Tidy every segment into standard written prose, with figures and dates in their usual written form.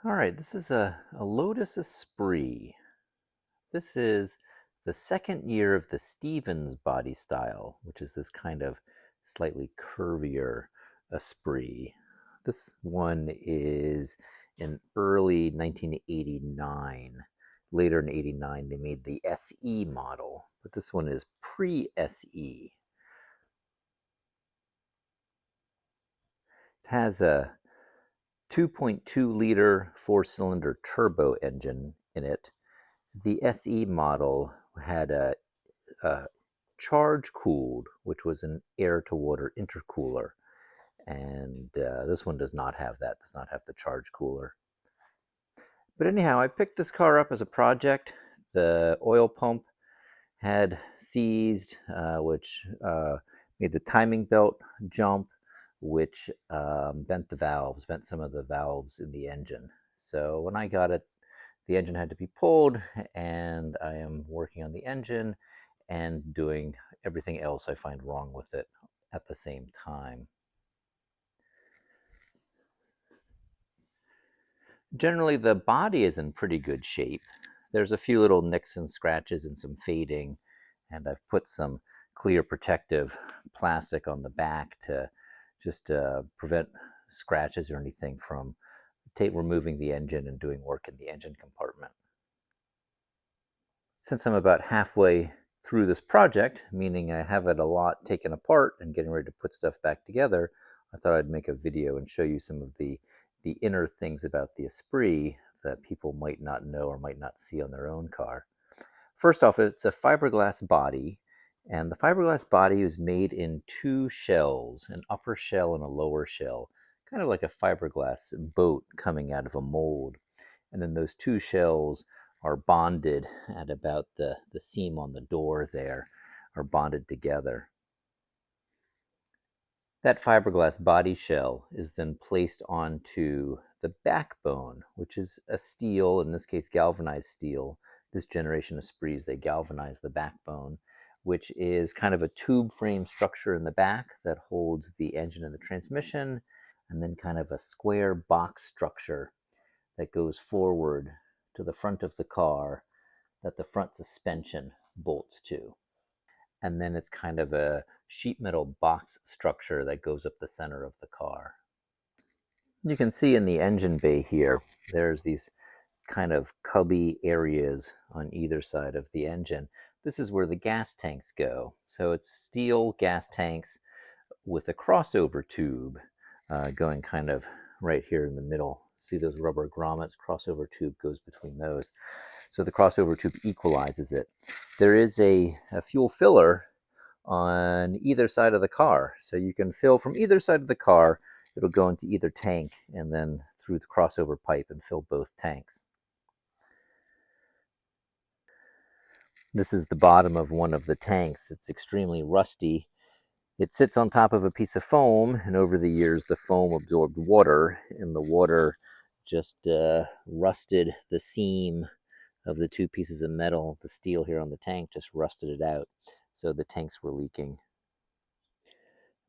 All right, this is a Lotus Esprit. This is the second year of the Stevens body style, which is this kind of slightly curvier Esprit. This one is in early 1989. Later in 89, they made the SE model, but this one is pre-SE. It has a 2.2-liter four-cylinder turbo engine in it. The SE model had a charge cooled, which was an air to water intercooler. And this one does not have that, does not have the charge cooler. But anyhow, I picked this car up as a project. The oil pump had seized, which made the timing belt jump, which bent some of the valves in the engine. So when I got it, the engine had to be pulled, and I am working on the engine and doing everything else I find wrong with it at the same time. Generally, the body is in pretty good shape. There's a few little nicks and scratches and some fading, and I've put some clear protective plastic on the back to just prevent scratches or anything from removing the engine and doing work in the engine compartment. Since I'm about halfway through this project, meaning I have it a lot taken apart and getting ready to put stuff back together, I thought I'd make a video and show you some of the inner things about the Esprit that people might not know or might not see on their own car. First off, it's a fiberglass body, and the fiberglass body is made in two shells, an upper shell and a lower shell, kind of like a fiberglass boat coming out of a mold. And then those two shells are bonded at about the seam on the door there, are bonded together. That fiberglass body shell is then placed onto the backbone, which is a steel, in this case galvanized steel. This generation of Esprits, they galvanize the backbone, which is kind of a tube frame structure in the back that holds the engine and the transmission, and then kind of a square box structure that goes forward to the front of the car that the front suspension bolts to. And then it's kind of a sheet metal box structure that goes up the center of the car. You can see in the engine bay here, there's these kind of cubby areas on either side of the engine. This is where the gas tanks go. So it's steel gas tanks with a crossover tube going kind of right here in the middle. See those rubber grommets? Crossover tube goes between those. So the crossover tube equalizes it. There is a fuel filler on either side of the car. So you can fill from either side of the car. It'll go into either tank and then through the crossover pipe and fill both tanks. This is the bottom of one of the tanks. It's extremely rusty. It sits on top of a piece of foam, and over the years the foam absorbed water, and the water just rusted the seam of the two pieces of metal. The steel here on the tank just rusted it out, so the tanks were leaking.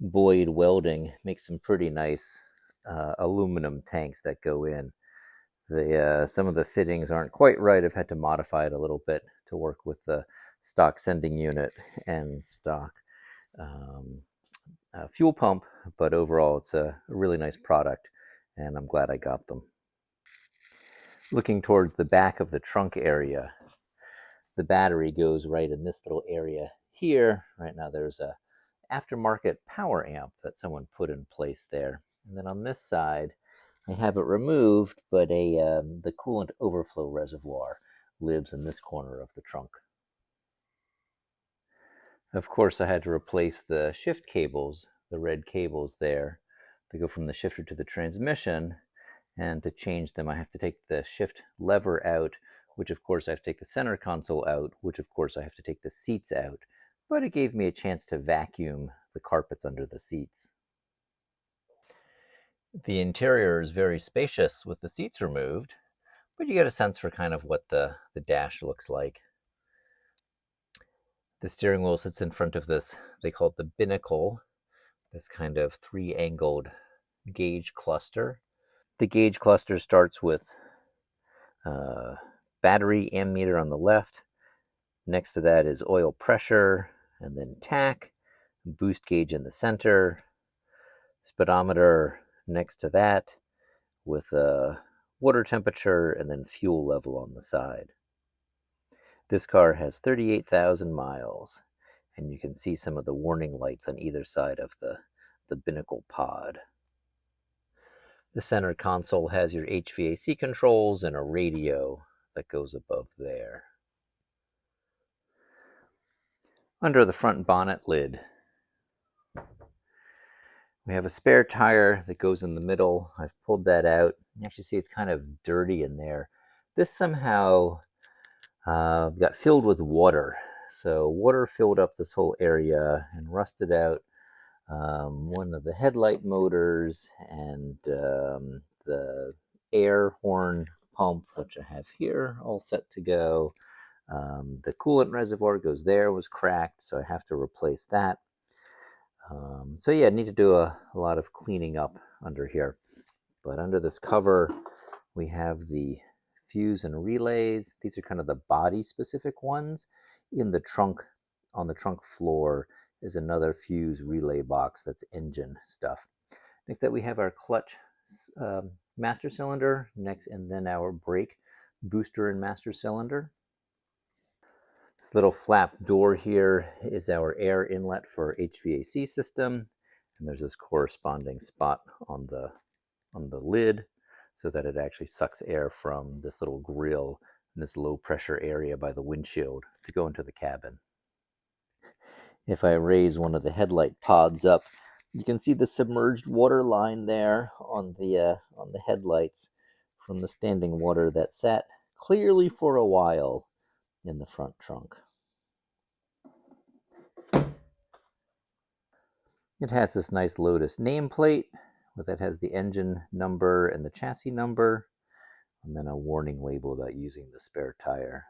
Boyd Welding makes some pretty nice aluminum tanks that go in. Some of the fittings aren't quite right. I've had to modify it a little bit to work with the stock sending unit and stock fuel pump, but overall it's a really nice product, and I'm glad I got them. Looking towards the back of the trunk area, the battery goes right in this little area here. Right now there's a aftermarket power amp that someone put in place there. And then on this side, I have it removed, but the coolant overflow reservoir lives in this corner of the trunk. Of course, I had to replace the shift cables, the red cables there. They go from the shifter to the transmission, and to change them, I have to take the shift lever out, which of course I have to take the center console out, which of course I have to take the seats out. But it gave me a chance to vacuum the carpets under the seats. The interior is very spacious with the seats removed, but you get a sense for kind of what the dash looks like. The steering wheel sits in front of this, they call it the binnacle, this kind of three-angled gauge cluster. The gauge cluster starts with battery ammeter on the left. Next to that is oil pressure, and then tach, boost gauge in the center, speedometer next to that with a water temperature, and then fuel level on the side. This car has 38,000 miles, and you can see some of the warning lights on either side of the binnacle pod. The center console has your HVAC controls and a radio that goes above there. Under the front bonnet lid, we have a spare tire that goes in the middle. I've pulled that out. You actually see it's kind of dirty in there. This somehow got filled with water. So water filled up this whole area and rusted out one of the headlight motors and the air horn pump, which I have here, all set to go. The coolant reservoir goes there, was cracked, so I have to replace that. So yeah, I need to do a lot of cleaning up under here. But under this cover, we have the fuse and relays. These are kind of the body specific ones. In the trunk, on the trunk floor, is another fuse relay box that's engine stuff. Next up, we have our clutch master cylinder, next, and then our brake booster and master cylinder. This little flap door here is our air inlet for HVAC system, and there's this corresponding spot on the lid so that it actually sucks air from this little grill in this low pressure area by the windshield to go into the cabin. If I raise one of the headlight pods up, you can see the submerged water line there on the headlights from the standing water that sat clearly for a while in the front trunk. It has this nice Lotus nameplate that has the engine number and the chassis number, and then a warning label about using the spare tire.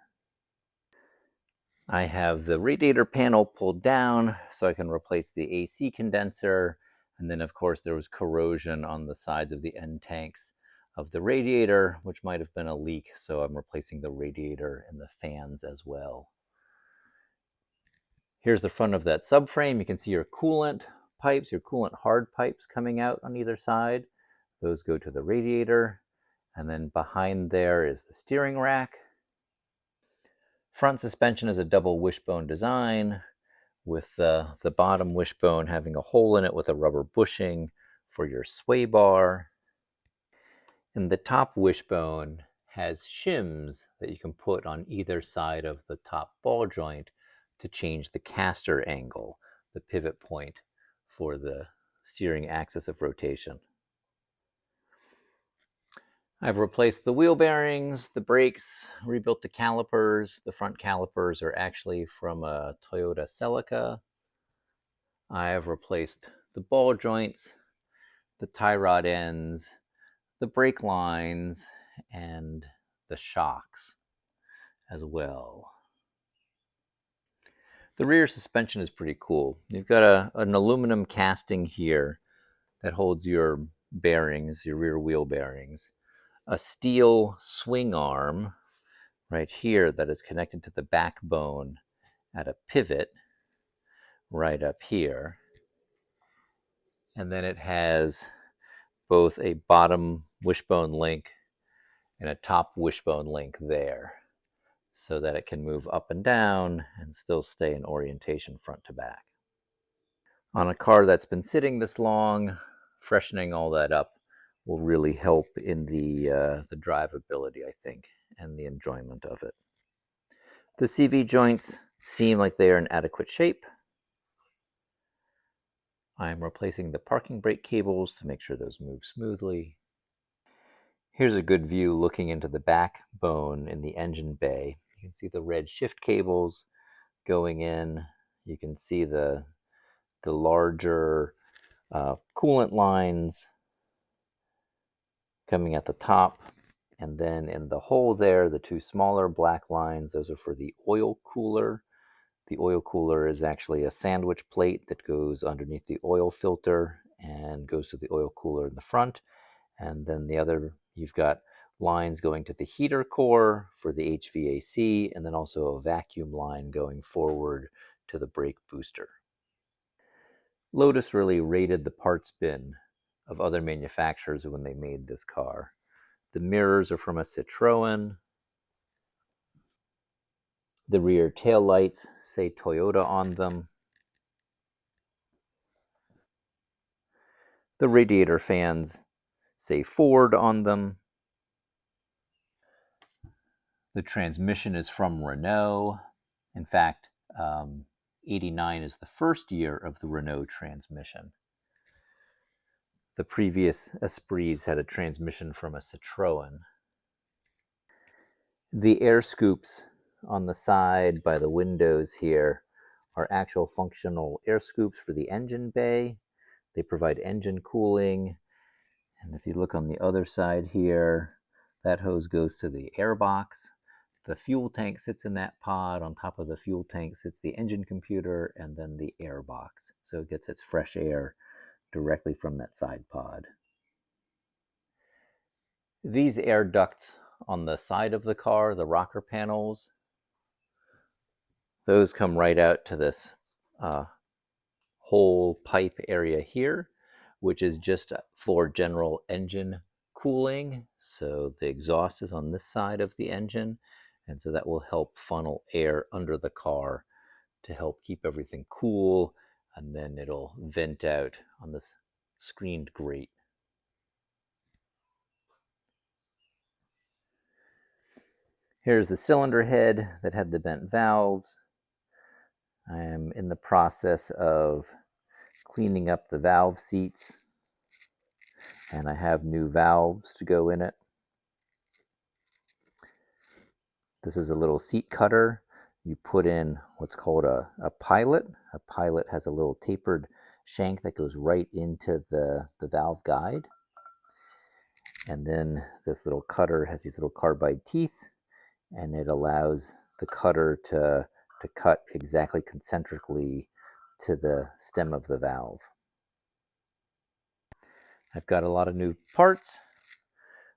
I have the radiator panel pulled down so I can replace the AC condenser, and then of course there was corrosion on the sides of the end tanks of the radiator, which might have been a leak, so I'm replacing the radiator and the fans as well. Here's the front of that subframe. You can see your coolant pipes, your coolant hard pipes coming out on either side. Those go to the radiator. And then behind there is the steering rack. Front suspension is a double wishbone design with the bottom wishbone having a hole in it with a rubber bushing for your sway bar. And the top wishbone has shims that you can put on either side of the top ball joint to change the caster angle, the pivot point for the steering axis of rotation. I've replaced the wheel bearings, the brakes, rebuilt the calipers. The front calipers are actually from a Toyota Celica. I have replaced the ball joints, the tie rod ends, the brake lines, and the shocks as well. The rear suspension is pretty cool. You've got an aluminum casting here that holds your bearings, your rear wheel bearings. A steel swing arm right here that is connected to the backbone at a pivot right up here. And then it has both a bottom wishbone link and a top wishbone link there so that it can move up and down and still stay in orientation front to back. On a car that's been sitting this long, freshening all that up will really help in the drivability, I think, and the enjoyment of it. The CV joints seem like they are in adequate shape. I'm replacing the parking brake cables to make sure those move smoothly. Here's a good view looking into the backbone in the engine bay. You can see the red shift cables going in. You can see the larger coolant lines coming at the top. And then in the hole there, the two smaller black lines, those are for the oil cooler. The oil cooler is actually a sandwich plate that goes underneath the oil filter and goes to the oil cooler in the front. And then the other, you've got lines going to the heater core for the HVAC, and then also a vacuum line going forward to the brake booster. Lotus really raided the parts bin of other manufacturers when they made this car. The mirrors are from a Citroën. The rear taillights say Toyota on them. The radiator fans say Ford on them. The transmission is from Renault. In fact, 89 is the first year of the Renault transmission. The previous Esprits had a transmission from a Citroën. The air scoops on the side by the windows here are actual functional air scoops for the engine bay. They provide engine cooling. And if you look on the other side here, that hose goes to the air box. The fuel tank sits in that pod. On top of the fuel tank sits the engine computer and then the air box. So it gets its fresh air directly from that side pod. These air ducts on the side of the car, the rocker panels, those come right out to this whole pipe area here, which is just for general engine cooling. So the exhaust is on this side of the engine, and so that will help funnel air under the car to help keep everything cool, and then it'll vent out on this screened grate. Here's the cylinder head that had the bent valves. I am in the process of cleaning up the valve seats, and I have new valves to go in it. This is a little seat cutter. You put in what's called a pilot. A pilot has a little tapered shank that goes right into the valve guide. And then this little cutter has these little carbide teeth, and it allows the cutter to cut exactly concentrically to the stem of the valve. I've got a lot of new parts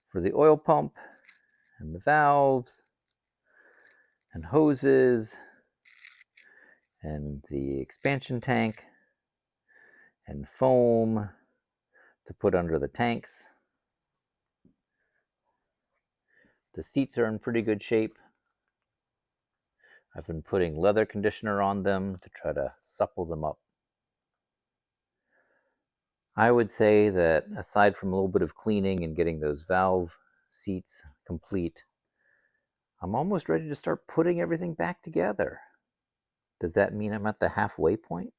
for the oil pump and the valves and hoses and the expansion tank and foam to put under the tanks. The seats are in pretty good shape. I've been putting leather conditioner on them to try to supple them up. I would say that aside from a little bit of cleaning and getting those valve seats complete, I'm almost ready to start putting everything back together. Does that mean I'm at the halfway point?